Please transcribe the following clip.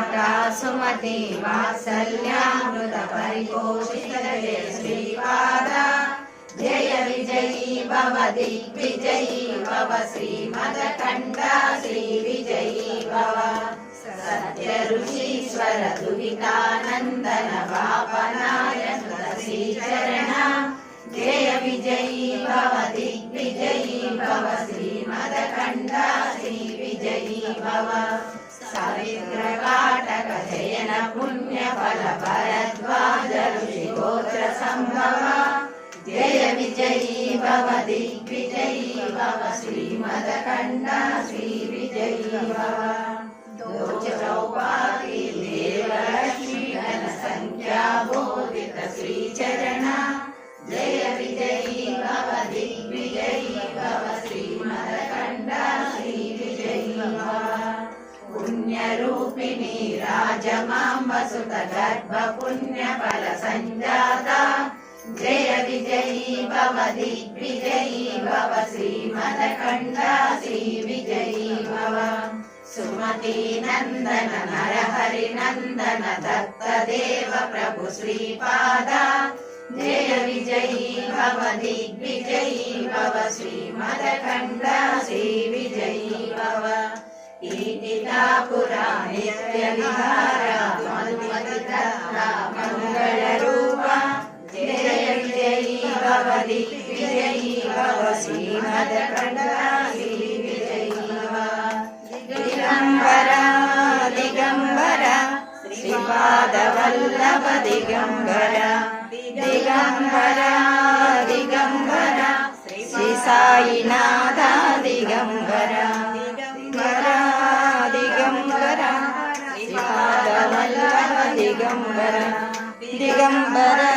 सुमति वात्सल्यामृत परिपोषित जय श्रीपाद जय विजयी भव दिग्विजयी भव श्रीमदकण्ठा श्री विजयी भव सत्य ऋषीश्वर दुहितानन्दन वापनाय श्रीचरण जय विजयी भव दिग्विजयी भव श्रीमदकण्ठा श्री विजयी भव सावित्रकाटक जयन पुण्यफल भरद्वाज ऋषिगोत्र संभव जय विजयी भव दिग्विजयी भव श्रीमदकण्ठा श्री विजयी भव दोच चौपाती देवलक्ष्मी घन संख्या बोधित श्रीचरण जय विजयी भव दिग्विजयी भव श्रीमदकण्ठा श्री विजयी भव पुण्यरूपिणी राजमाम्ब सुत गर्भ पुण्यफल संजाता जय विजयी भव दिग्विजयी भव श्रीमदकण्ठा श्री विजयी भव सुमति नंदन नरहरि नंदन दत्त देव प्रभु श्रीपाद जय विजयी भव दिग्विजयी भव श्रीमदकण्ठा श्री विजयी भव ईटितापुरा नित्य विहार मधुमतितत्ता मंगल रूप जय विजयी भव दिग्विजयी भव श्रीमदकण्ठा श्री विजयी भव दिगंबर दिगंबर श्रीपाद वल्लभ दिगंबर दिगंबर दिगंबर श्री साईनाथ दिगंबर दिगंबर श्रीपाद वल्लभ दिगंबर दिगंबर